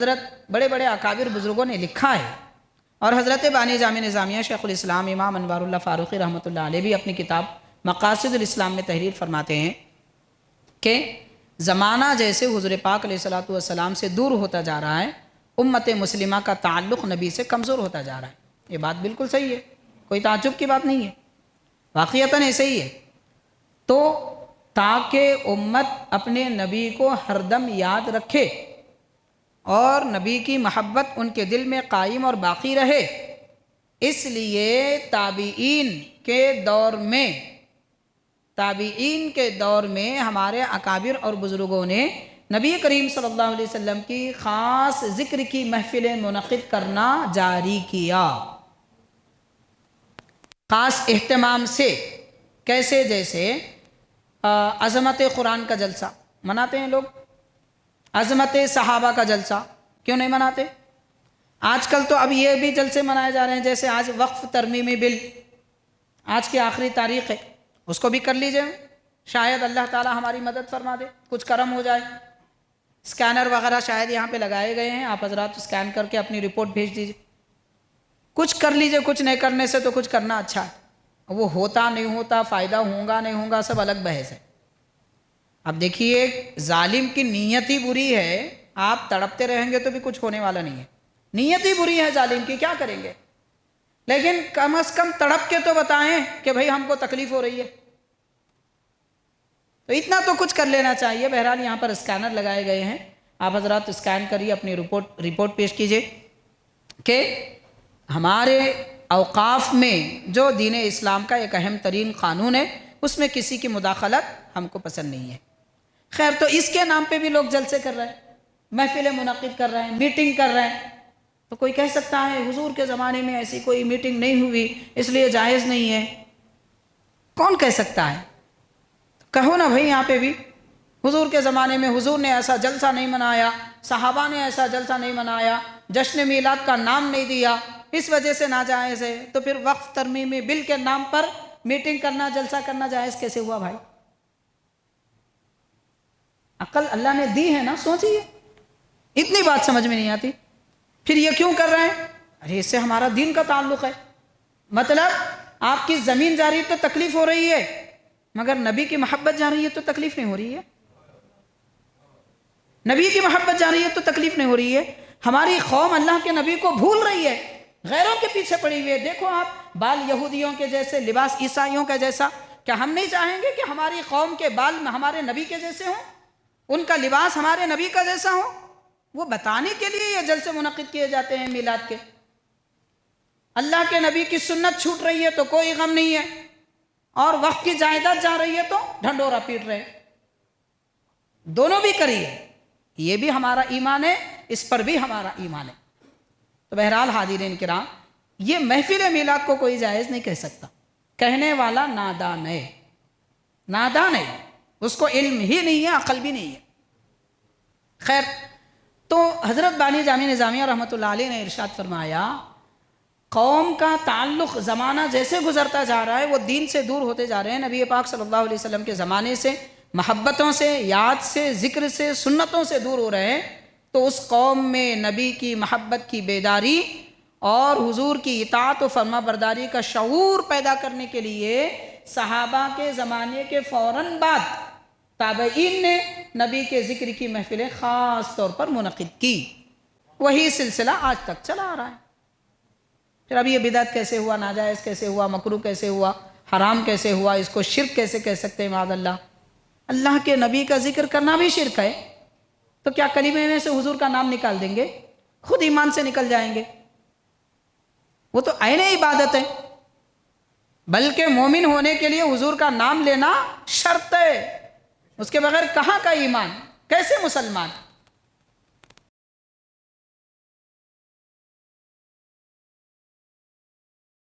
حضرت بڑے بڑے اکابر بزرگوں نے لکھا ہے، اور حضرت بانی جامع نظامیہ شیخ الاسلام امام انوار اللہ فاروقی رحمۃ اللہ علیہ بھی اپنی کتاب مقاصد الاسلام میں تحریر فرماتے ہیں کہ زمانہ جیسے حضور پاک علیہ الصلوۃ والسلام سے دور ہوتا جا رہا ہے، امت مسلمہ کا تعلق نبی سے کمزور ہوتا جا رہا ہے۔ یہ بات بالکل صحیح ہے، کوئی تعجب کی بات نہیں ہے، واقعتاً ایسے ہی ہے۔ تو تاکہ امت اپنے نبی کو ہر دم یاد رکھے اور نبی کی محبت ان کے دل میں قائم اور باقی رہے، اس لیے تابعین کے دور میں ہمارے اکابر اور بزرگوں نے نبی کریم صلی اللہ علیہ وسلم کی خاص ذکر کی محفلیں منعقد کرنا جاری کیا، خاص اہتمام سے۔ کیسے؟ جیسے عظمت قرآن کا جلسہ مناتے ہیں لوگ، عظمت صحابہ کا جلسہ کیوں نہیں مناتے؟ آج کل تو اب یہ بھی جلسے منائے جا رہے ہیں، جیسے آج وقف ترمیمی بل آج کی آخری تاریخ ہے، اس کو بھی کر لیجئے، شاید اللہ تعالی ہماری مدد فرما دے، کچھ کرم ہو جائے۔ اسکینر وغیرہ شاید یہاں پہ لگائے گئے ہیں، آپ حضرات اسکین کر کے اپنی رپورٹ بھیج دیجئے، کچھ کر لیجئے۔ کچھ نہیں کرنے سے تو کچھ کرنا اچھا ہے، وہ ہوتا نہیں ہوتا، فائدہ ہوگا نہیں ہوگا، سب الگ بحث ہے۔ اب دیکھیے، ظالم کی نیت ہی بری ہے، آپ تڑپتے رہیں گے تو بھی کچھ ہونے والا نہیں ہے، نیت ہی بری ہے ظالم کی، کیا کریں گے؟ لیکن کم از کم تڑپ کے تو بتائیں کہ بھئی ہم کو تکلیف ہو رہی ہے، تو اتنا تو کچھ کر لینا چاہیے۔ بہرحال یہاں پر اسکینر لگائے گئے ہیں، آپ حضرات اسکین کریے، اپنی رپورٹ پیش کیجئے کہ ہمارے اوقاف میں جو دین اسلام کا ایک اہم ترین قانون ہے، اس میں کسی کی مداخلت ہم کو پسند نہیں ہے۔ خیر، تو اس کے نام پہ بھی لوگ جلسے کر رہے ہیں، محفلیں منعقد کر رہے ہیں، میٹنگ کر رہے ہیں، تو کوئی کہہ سکتا ہے حضور کے زمانے میں ایسی کوئی میٹنگ نہیں ہوئی اس لیے جائز نہیں ہے؟ کون کہہ سکتا ہے؟ کہو نا بھئی، یہاں پہ بھی حضور کے زمانے میں حضور نے ایسا جلسہ نہیں منایا، صحابہ نے ایسا جلسہ نہیں منایا، جشن میلاد کا نام نہیں دیا، اس وجہ سے ناجائز ہے۔ تو پھر وقف ترمیمی بل کے نام پر میٹنگ کرنا، جلسہ کرنا جائز کیسے ہوا بھائی؟ عقل اللہ نے دی ہے نا، سوچیے، اتنی بات سمجھ میں نہیں آتی۔ پھر یہ کیوں کر رہے ہیں؟ ارے اس سے ہمارا دین کا تعلق ہے، مطلب آپ کی زمین جا رہی ہے تو تکلیف ہو رہی ہے، مگر نبی کی محبت جا رہی ہے تو تکلیف نہیں ہو رہی ہے، نبی کی محبت جا رہی ہے تو تکلیف نہیں ہو رہی ہے۔ ہماری قوم اللہ کے نبی کو بھول رہی ہے، غیروں کے پیچھے پڑی ہوئی ہے۔ دیکھو آپ، بال یہودیوں کے جیسے، لباس عیسائیوں کا جیسا، کیا ہم نہیں چاہیں گے کہ ہماری قوم کے بال ہمارے نبی کے جیسے ہوں، ان کا لباس ہمارے نبی کا جیسا ہو؟ وہ بتانے کے لیے یہ جلسے منعقد کیے جاتے ہیں میلاد کے۔ اللہ کے نبی کی سنت چھوٹ رہی ہے تو کوئی غم نہیں ہے، اور وقت کی جائیداد جا رہی ہے تو ڈھنڈورا پیٹ رہے۔ دونوں بھی کریے، یہ بھی ہمارا ایمان ہے، اس پر بھی ہمارا ایمان ہے۔ تو بہرحال حاضرین کرام، یہ محفل میلاد کو کوئی جائز نہیں کہہ سکتا، کہنے والا نادان ہے، نادان ہے، اس کو علم ہی نہیں ہے، عقل بھی نہیں ہے۔ خیر، تو حضرت بانی جامع نظامیہ رحمۃ اللہ علیہ نے ارشاد فرمایا، قوم کا تعلق زمانہ جیسے گزرتا جا رہا ہے، وہ دین سے دور ہوتے جا رہے ہیں، نبی پاک صلی اللہ علیہ وسلم کے زمانے سے، محبتوں سے، یاد سے، ذکر سے، سنتوں سے دور ہو رہے ہیں۔ تو اس قوم میں نبی کی محبت کی بیداری اور حضور کی اطاعت و فرما برداری کا شعور پیدا کرنے کے لیے صحابہ کے زمانے کے فوراً بعد تابعین نے نبی کے ذکر کی محفلیں خاص طور پر منعقد کی۔ وہی سلسلہ آج تک چلا آ رہا ہے۔ پھر اب یہ بدعت کیسے ہوا، ناجائز کیسے ہوا، مکروہ کیسے ہوا، حرام کیسے ہوا، اس کو شرک کیسے کہہ سکتے ہیں؟ معاذ اللہ، اللہ کے نبی کا ذکر کرنا بھی شرک ہے، تو کیا کلمے میں سے حضور کا نام نکال دیں گے؟ خود ایمان سے نکل جائیں گے۔ وہ تو عین عبادت ہے، بلکہ مومن ہونے کے لیے حضور کا نام لینا شرط ہے، اس کے بغیر کہاں کا ایمان، کیسے مسلمان؟